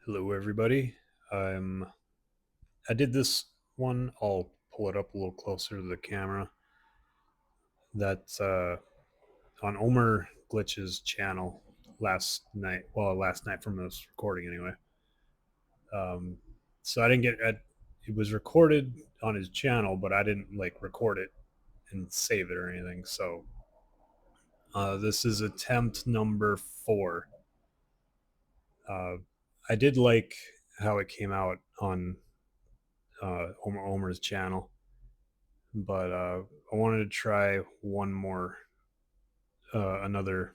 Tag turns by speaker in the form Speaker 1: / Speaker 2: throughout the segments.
Speaker 1: Hello, everybody. I did this one. I'll pull it up a little closer to the camera. That's on Omer Glitch's channel last night. Well, last night from this recording, anyway. Um, so I didn't get. It was recorded on his channel, but I didn't like record it and save it or anything. So this is attempt number 4. Uh, I did like how it came out on Omer's channel, but I wanted to try one more, another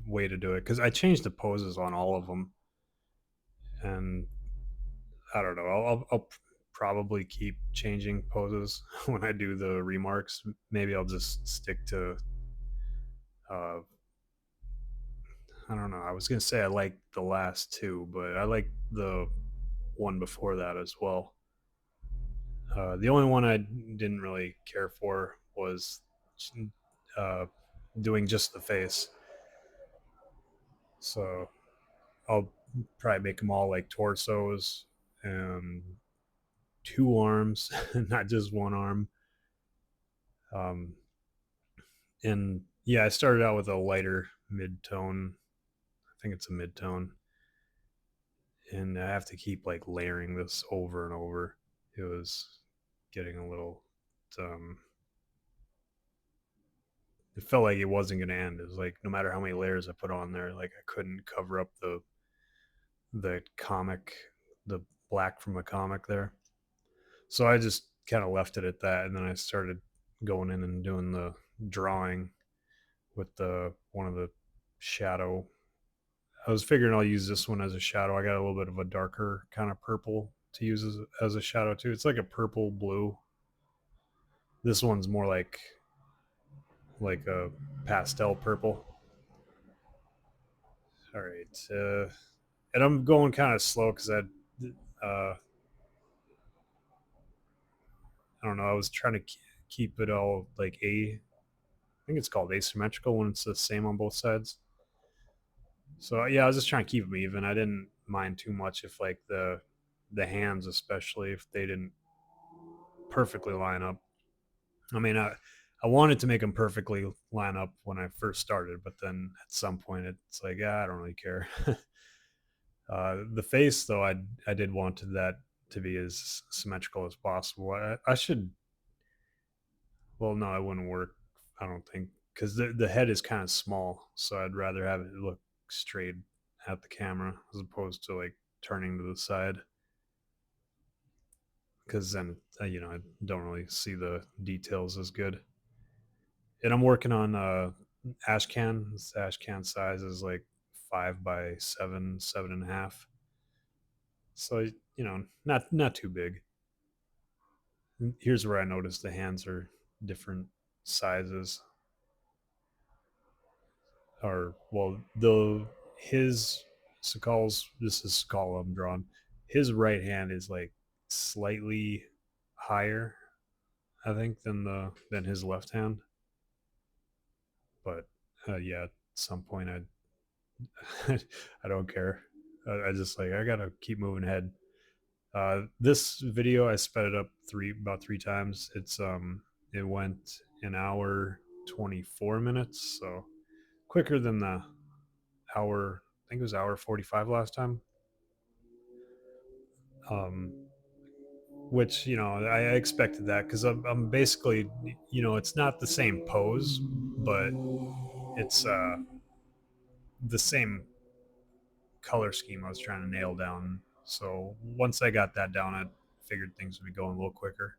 Speaker 1: way to do it because I changed the poses on all of them, and I don't know. I'll probably keep changing poses when I do the remarks. Maybe I'll just stick to. Uh, I don't know. I was gonna say I like the last two, but I like the one before that as well. The only one I didn't really care for was uh, doing just the face. So I'll probably make them all like torsos and two arms, not just one arm. Um, and yeah, I started out with a lighter mid tone. I think it's a mid tone, and I have to keep like layering this over and over. It was getting a little. Um, it felt like it wasn't going to end. It was like no matter how many layers I put on there, like I couldn't cover up the comic, the black from the comic there. So I just kind of left it at that, and then I started going in and doing the drawing with the one of the shadow. I was figuring I'll use this one as a shadow. I got a little bit of a darker kind of purple to use as a shadow too. It's like a purple blue. This one's more like a pastel purple. All right, and I'm going kind of slow because I don't know. I was trying to keep it all like I think it's called asymmetrical when it's the same on both sides. So yeah, I was just trying to keep them even. I didn't mind too much if like the hands, especially if they didn't perfectly line up. I mean, I wanted to make them perfectly line up when I first started, but then at some point it's like, yeah, I don't really care. The face, though, I did want that to be as symmetrical as possible. I should. Well, no, it wouldn't work. I don't think because the head is kind of small, so I'd rather have it look straight at the camera as opposed to like turning to the side. Because then I don't really see the details as good. And I'm working on ash can. This ash can size is like 5 by 7, 7.5. So not too big. Here's where I noticed the hands are different sizes. Or well, the his Sakal's this is Sakal I'm drawn. His right hand is like slightly higher, I think, than his left hand. But yeah, at some point I don't care. I just like I gotta keep moving ahead. This video I sped it up about three times. It went an hour 24 minutes, so quicker than the hour. I think it was hour 45 last time. Um, which I expected that because I'm basically it's not the same pose, but it's the same color scheme I was trying to nail down. So once I got that down, I figured things would be going a little quicker,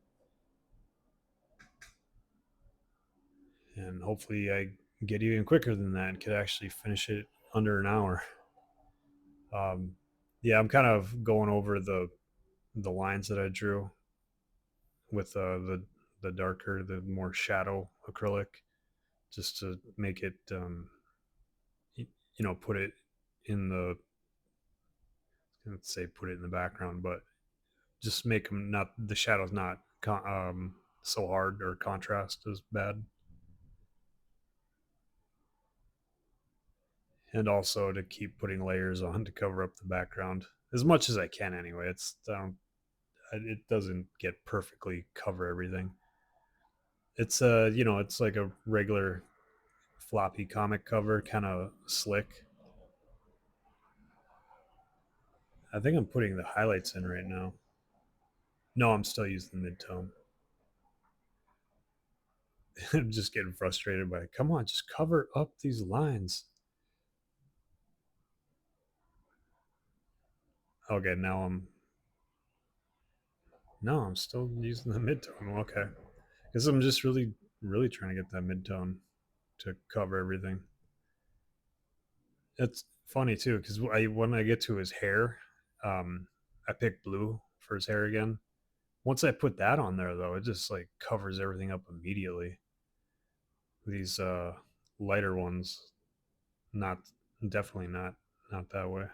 Speaker 1: and hopefully I get even quicker than that and could actually finish it under an hour. Um, yeah, I'm kind of going over the lines that I drew with the darker, the more shadow acrylic, just to make it put it in the let's say put it in the background, but just make them not the shadows not so hard or contrast as bad. and also to keep putting layers on to cover up the background as much as I can. Anyway, it doesn't get perfectly cover everything. It's it's like a regular floppy comic cover, kind of slick. I think I'm putting the highlights in right now. No, I'm still using the midtone. I'm just getting frustrated by, come on, just cover up these lines. Okay, no, I'm still using the midtone. Okay, because I'm just really trying to get that midtone to cover everything. It's funny too because when I get to his hair, I pick blue for his hair again. Once I put that on there, though, it just like covers everything up immediately. These lighter ones, not definitely not that way.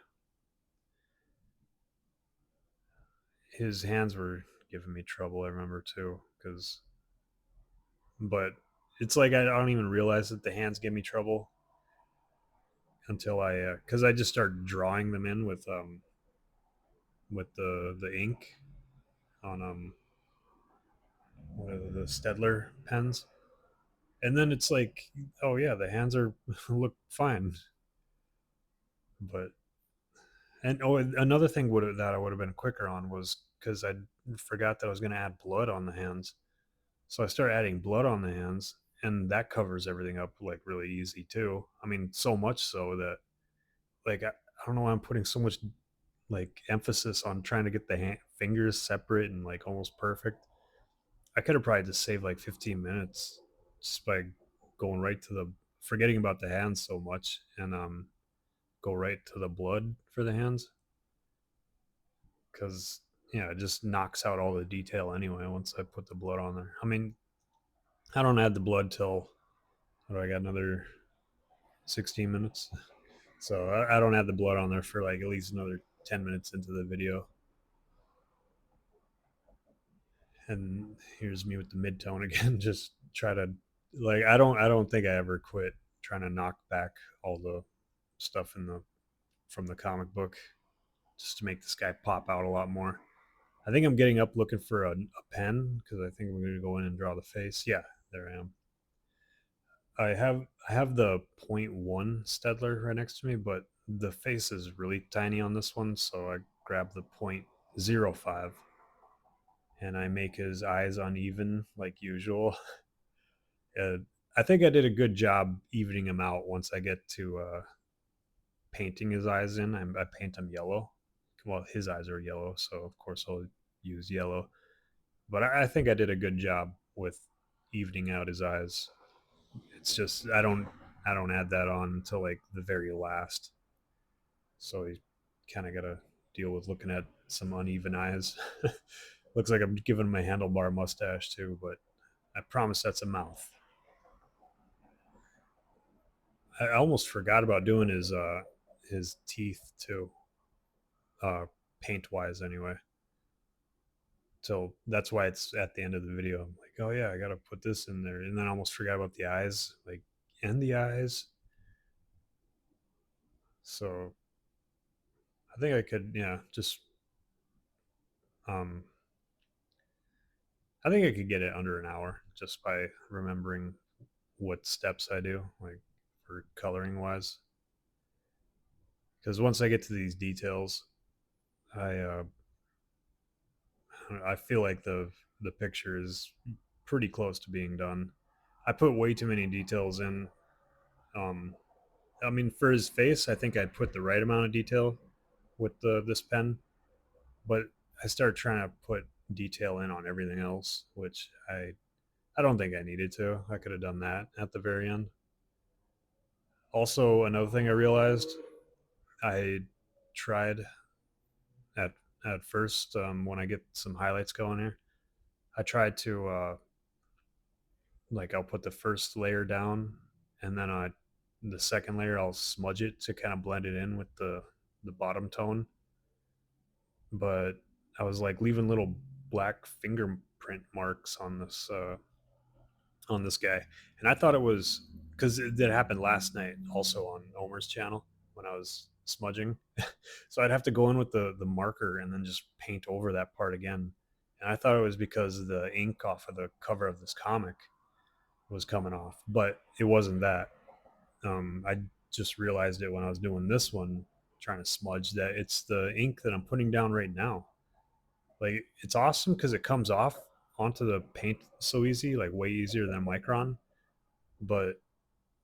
Speaker 1: His hands were giving me trouble. I remember too, but it's like I don't even realize that the hands give me trouble until because I just started drawing them in with the ink on the Stedler pens, and then it's like, oh yeah, the hands are look fine, but and oh, another thing that I would have been quicker on was because I forgot that I was going to add blood on the hands. So I start adding blood on the hands, and that covers everything up like really easy too. I mean, so much so that like I don't know why I'm putting so much like emphasis on trying to get the fingers separate and like almost perfect. I could have probably just saved like 15 minutes just by going right to the forgetting about the hands so much and go right to the blood for the hands because yeah, it just knocks out all the detail anyway once I put the blood on there. I mean, I don't add the blood till what do I got another 16 minutes. So I don't add the blood on there for like at least another 10 minutes into the video. And here's me with the midtone again. Just try to like I don't think I ever quit trying to knock back all the stuff in the from the comic book just to make this guy pop out a lot more. I think I'm getting up looking for a pen because I think we're going to go in and draw the face. Yeah, there I am. I have the point one Stedler right next to me, but the face is really tiny on this one, so I grab the point zero five and I make his eyes uneven like usual. Uh, I think I did a good job evening him out once I get to painting his eyes in. I paint them yellow. Well, his eyes are yellow, so of course I'll use yellow. But I think I did a good job with evening out his eyes. It's just I don't add that on until like the very last. So you kind of got to deal with looking at some uneven eyes. Looks like I'm giving him a handlebar mustache too, but I promise that's a mouth. I almost forgot about doing his teeth too, uh, paint wise anyway. So that's why it's at the end of the video. I'm like, oh yeah, I gotta put this in there, and then I almost forgot about the eyes, like and the eyes. So I think I could, yeah, just um, I think I could get it under an hour just by remembering what steps I do, like for coloring wise. Because once I get to these details, I I feel like the picture is pretty close to being done. I put way too many details in. Um, I mean, for his face, I think I put the right amount of detail with the this pen, but I started trying to put detail in on everything else, which I don't think I needed to. I could have done that at the very end. Also, another thing I realized, I tried at at first when I get some highlights going here. I tried to like I'll put the first layer down, and then the second layer I'll smudge it to kind of blend it in with the bottom tone. But I was like leaving little black fingerprint marks on this guy, and I thought it was because it happened last night also on Omer's channel when I was smudging. So I'd have to go in with the marker and then just paint over that part again. And I thought it was because the ink off of the cover of this comic was coming off, but it wasn't that. I just realized it when I was doing this one, trying to smudge, that it's the ink that I'm putting down right now. Like it's awesome because it comes off onto the paint so easy, like way easier than Micron. But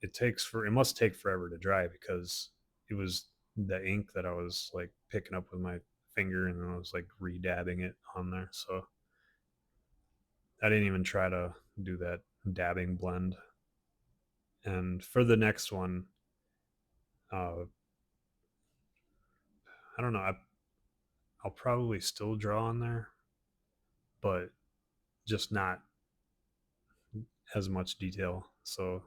Speaker 1: it must take forever to dry because it was the ink that I was like picking up with my finger and then I was like re-dabbing it on there. So I didn't even try to do that dabbing blend. And for the next one, I don't know. I'll probably still draw on there, but just not as much detail. So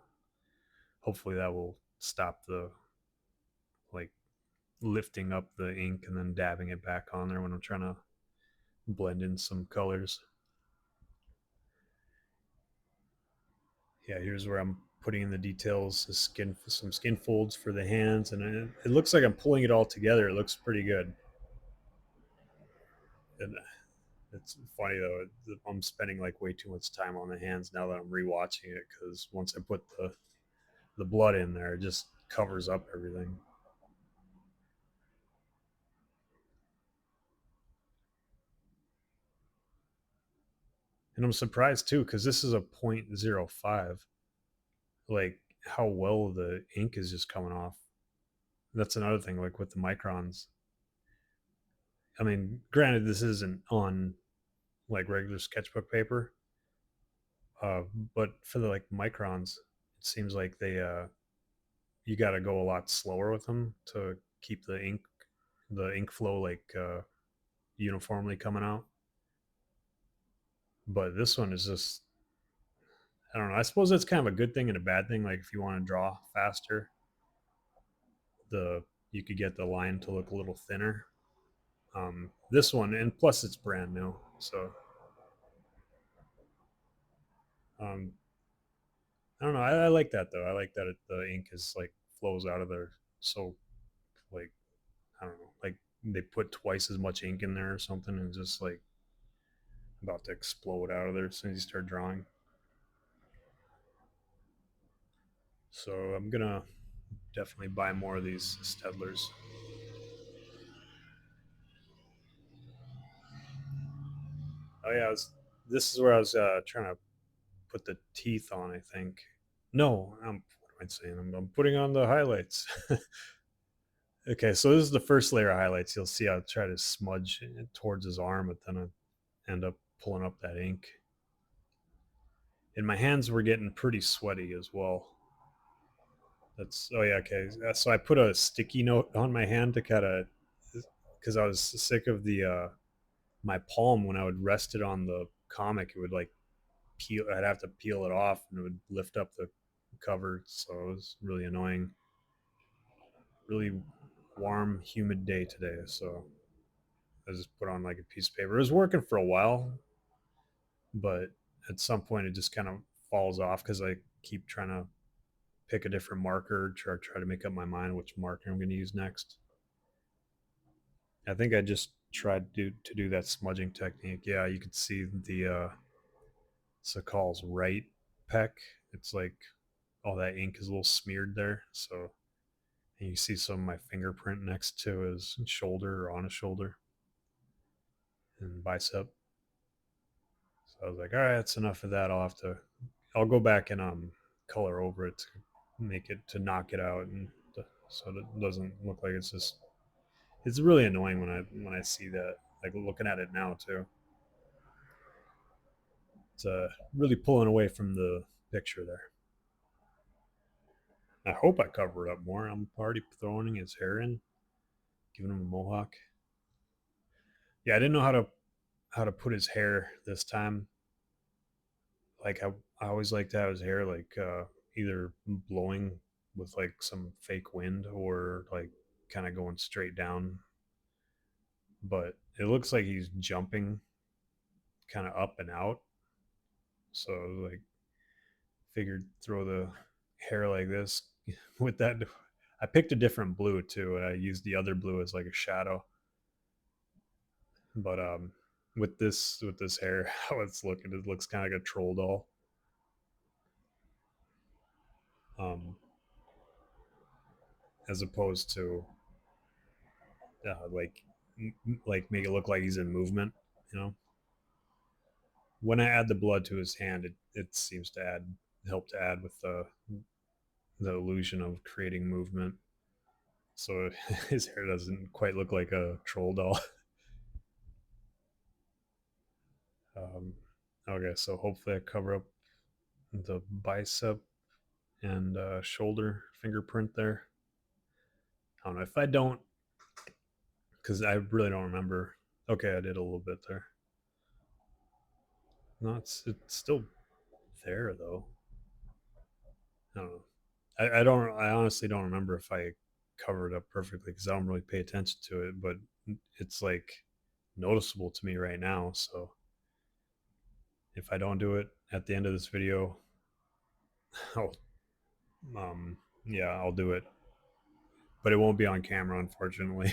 Speaker 1: hopefully that will stop the like lifting up the ink and then dabbing it back on there when I'm trying to blend in some colors. Yeah, here's where I'm putting in the details, some skin folds for the hands, and it looks like I'm pulling it all together. It looks pretty good. And it's funny though. I'm spending like way too much time on the hands now that I'm rewatching it because once I put the blood in there, it just covers up everything. And I'm surprised too because this is a point zero 0.05. Like how well the ink is just coming off. That's another thing. Like with the microns, I mean, granted, this isn't on like regular sketchbook paper, uh, but for the like microns, it seems like they you got to go a lot slower with them to keep the ink flow like uniformly coming out. But this one is just, I don't know. I suppose that's kind of a good thing and a bad thing. Like if you want to draw faster, the you could get the line to look a little thinner. This one, and plus it's brand new, so um, I don't know. I like that though. I like that the ink is like flows out of there so like I don't know, like they put twice as much ink in there or something, and just like about to explode out of there as soon as you start drawing. So I'm gonna definitely buy more of these Stedlers. Oh yeah, this is where I was trying to put the teeth on. I think. No, what am I saying? I'm putting on the highlights. Okay, so this is the first layer of highlights. You'll see I try to smudge it towards his arm, but then I end up pulling up that ink. And my hands were getting pretty sweaty as well. That's oh yeah, okay. So I put a sticky note on my hand to kind of because I was sick of the my palm when I would rest it on the comic, it would like peel. I'd have to peel it off, and it would lift up the cover. So it was really annoying. Really warm, humid day today. So I just put on like a piece of paper. It was working for a while, but at some point it just kind of falls off because I keep trying to pick a different marker, try to make up my mind which marker I'm going to use next. I think I just tried to do that smudging technique. Yeah, you could see the Sakal's right pec. It's like all that ink is a little smeared there. So and you see some of my fingerprint next to his shoulder or on his shoulder and bicep. So I was like, all right, that's enough of that. I'll go back and color over it to make it to knock it out and so it doesn't look like it's just. It's really annoying when I see that. Like looking at it now too. It's really pulling away from the picture there. I hope I cover it up more. I'm already throwing his hair in, giving him a mohawk. Yeah, I didn't know how to put his hair this time. Like I always like to have his hair like either blowing with like some fake wind or like kind of going straight down. But it looks like he's jumping kind of up and out. So like figured throw the hair like this with that. I picked a different blue too, and I used the other blue as like a shadow. But with this hair, how it's looking, it looks kind of like a troll doll. Um, as opposed to like make it look like he's in movement. You know, when I add the blood to his hand, it seems to help to add with the illusion of creating movement. So his hair doesn't quite look like a troll doll. Okay, so hopefully I cover up the bicep and shoulder fingerprint there. I don't know if I don't, because I really don't remember. Okay, I did a little bit there. No, it's still there though. I don't know. I don't. I honestly don't remember if I covered it up perfectly because I don't really pay attention to it. But it's like noticeable to me right now. So if I don't do it at the end of this video, I'll yeah, I'll do it, but it won't be on camera, unfortunately.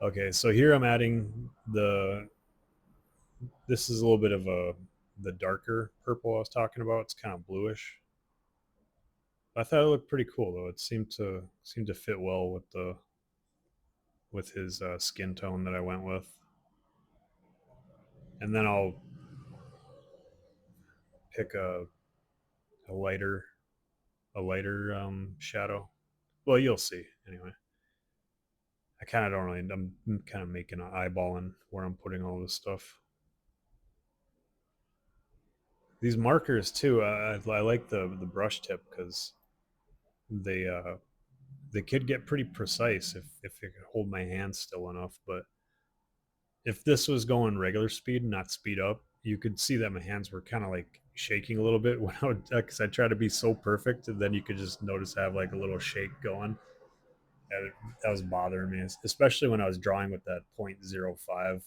Speaker 1: Okay, so here I'm adding the. This is a little bit of the darker purple I was talking about. It's kind of bluish. I thought it looked pretty cool though. It seemed to fit well with his skin tone that I went with. And then I'll pick a lighter shadow. Well, you'll see anyway. I kind of don't really. I'm kind of making an eyeballing where I'm putting all this stuff. These markers too. I like the brush tip because they they could get pretty precise if I could hold my hand still enough. But if this was going regular speed, not speed up, you could see that my hands were kind of like shaking a little bit when I would, because I try to be so perfect, and then you could just notice I have like a little shake going. And that was bothering me, especially when I was drawing with that .05.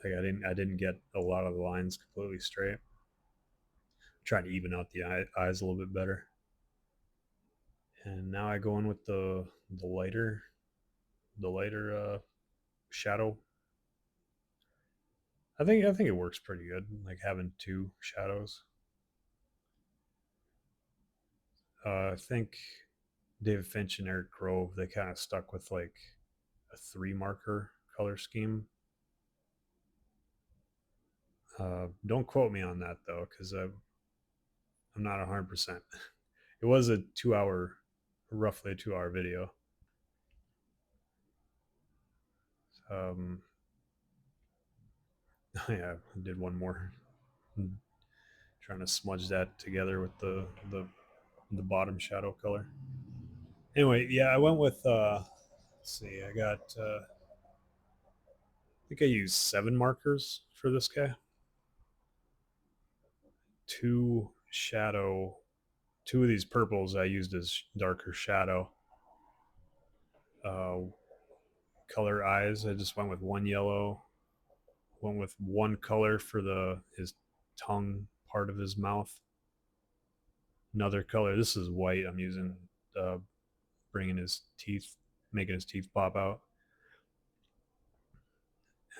Speaker 1: Like I didn't get a lot of the lines completely straight. Trying to even out the eyes a little bit better. And now I go in with the lighter shadow. I think it works pretty good, like having two shadows. I think David Finch and Eric Grove, they kind of stuck with like a three marker color scheme. Don't quote me on that though, because I'm not 100%. It was a 2 hour, roughly a 2 hour video. Um, yeah, I did one more, trying to smudge that together with the bottom shadow color. Anyway, yeah, I went with. Let's see, I got. I think I used 7 markers for this guy. Two shadow. Two of these purples I used as darker shadow. Uh, color eyes. I just went with one yellow. Went with one color for the his tongue part of his mouth. Another color. This is white. I'm using bringing his teeth, making his teeth pop out,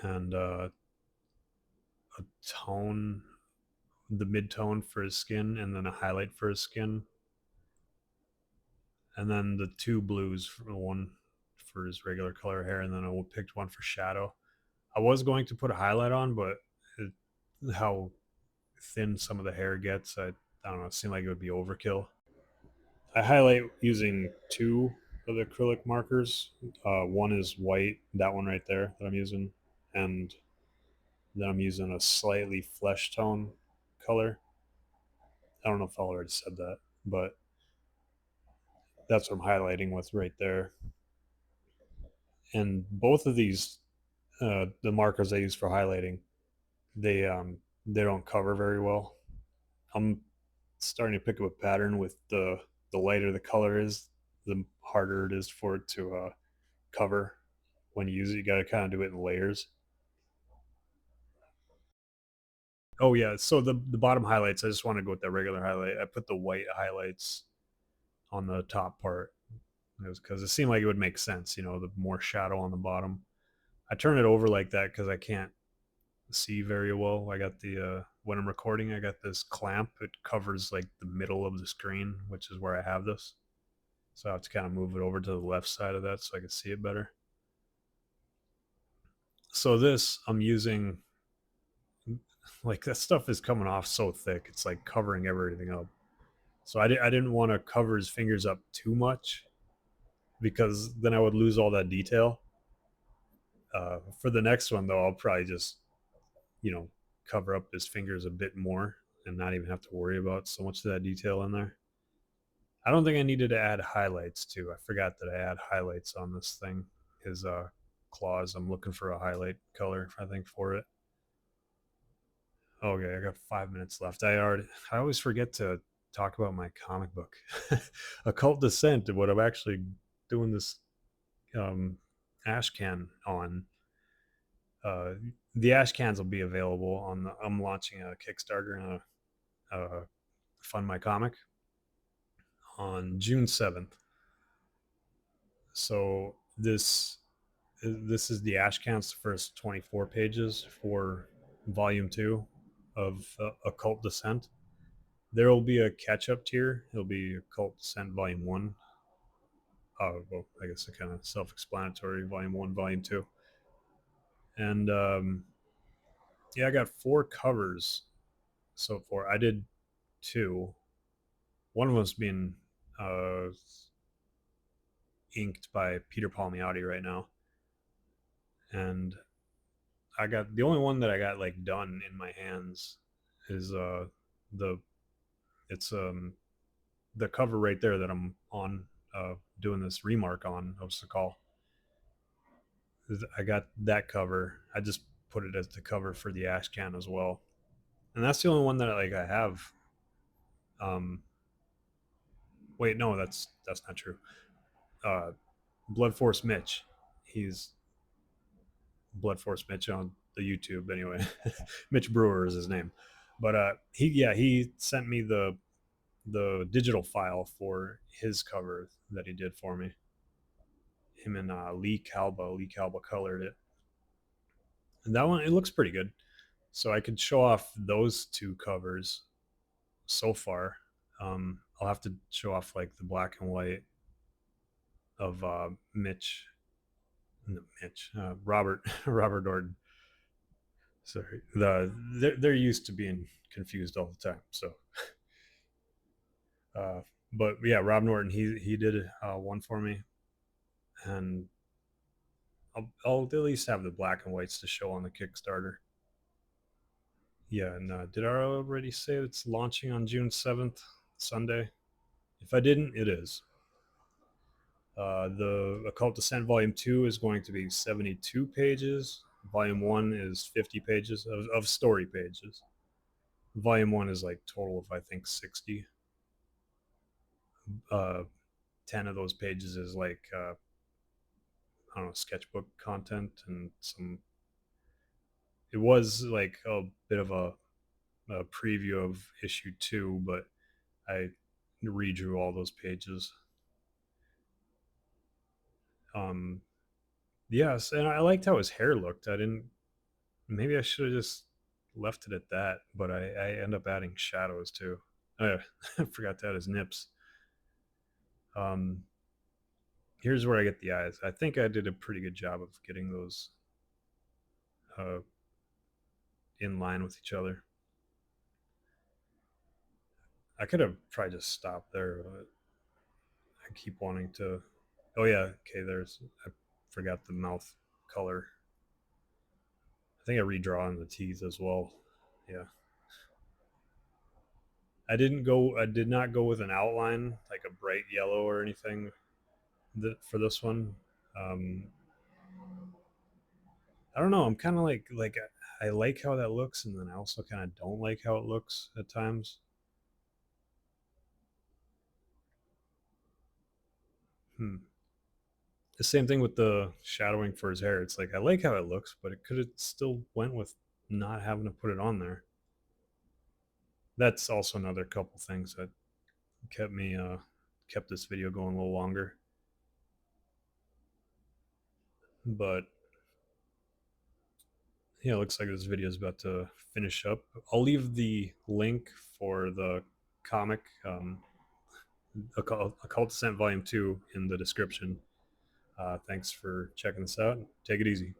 Speaker 1: and a tone, the mid tone for his skin, and then a highlight for his skin, and then the two blues, for one for his regular color hair, and then I picked one for shadow. I was going to put a highlight on, but how thin some of the hair gets, I don't know. It seemed like it would be overkill. I highlight using two of the acrylic markers. One is white, that one right there that I'm using, and then I'm using a slightly flesh tone color. I don't know if I already said that, but that's what I'm highlighting with right there. And both of these, the markers I use for highlighting, they don't cover very well. I'm starting to pick up a pattern with the lighter the color is, the harder it is for it to cover. When you use it, you got to kind of do it in layers. Oh yeah, so the bottom highlights, I just want to go with that regular highlight. I put the white highlights on the top part. It was because it seemed like it would make sense, the more shadow on the bottom. I turn it over like that because I can't see very well. I got the when I'm recording, I got this clamp. It covers like the middle of the screen, which is where I have this. So I have to kind of move it over to the left side of that so I can see it better. So this I'm using, like, that stuff is coming off so thick. It's like covering everything up. So I didn't want to cover his fingers up too much because then I would lose all that detail. For the next one though, I'll probably just, you know, cover up his fingers a bit more and not even have to worry about so much of that detail in there. I don't think I needed to add highlights too. I forgot that I had highlights on this thing. His claws. I'm looking for a highlight color, I think, for it. Okay, I got 5 minutes left. I always forget to talk about my comic book, Occult Descent, and what I'm actually doing this um, ash can on. Uh, the ash cans will be available on the. I'm launching a Kickstarter and a fund my comic on June 7th. So this is the ash cans, the first 24 pages for volume 2 of Occult Descent. There will be a catch up tier. It'll be Occult Descent Volume 1. Well, I guess a kind of self explanatory, Volume 1, Volume 2. And yeah, I got 4 covers so far. I did 2. One of them's being uh, inked by Peter Palmiotti right now. And I got the only one that I got like done in my hands is the it's the cover right there that I'm on doing this remark on, what's the call. I got that cover. I just put it as the cover for the ash can as well, and that's the only one that I have. Um, Wait, no, that's not true. Uh, Blood Force Mitch, he's Blood Force Mitch on the YouTube anyway. Mitch Brewer is his name, but he sent me the digital file for his cover that he did for me. Him and Lee Calba. Lee Calba colored it, and that one it looks pretty good. So I could show off those 2 covers so far. I'll have to show off like the black and white of Mitch, no, Mitch, Robert, Robert Norton. Sorry, they're used to being confused all the time. So, uh, but yeah, Rob Norton, he did one for me, and I'll at least have the black and whites to show on the Kickstarter. Yeah, and did I already say it's launching on June 7th, Sunday? If I didn't, it is. The Occult Descent Volume 2 is going to be 72 pages. Volume 1 is 50 pages of story pages. Volume 1 is like total of, I think, 60. Uh, 10 of those pages is like, I don't know, sketchbook content and some. It was like a bit of a preview of issue 2, but I redrew all those pages. Um, yes, and I liked how his hair looked. I didn't Maybe I should have just left it at that, but I end up adding shadows too. I forgot to add his nips. Um, Here's where I get the eyes. I think I did a pretty good job of getting those uh, in line with each other. I could have probably just stopped there, but I keep wanting to. Oh yeah, okay. I forgot the mouth color. I think I redraw on the teeth as well. Yeah. I did not go with an outline like a bright yellow or anything for this one. Um, I don't know. I'm kind of like I like how that looks, and then I also kind of don't like how it looks at times. Hmm. The same thing with the shadowing for his hair. It's like I like how it looks, but it could have still went with not having to put it on there. that's also another couple things that kept this video going a little longer. But yeah, it looks like this video is about to finish up. I'll leave the link for the comic, Occult Descent Volume 2, in the description. Thanks for checking this out. Take it easy.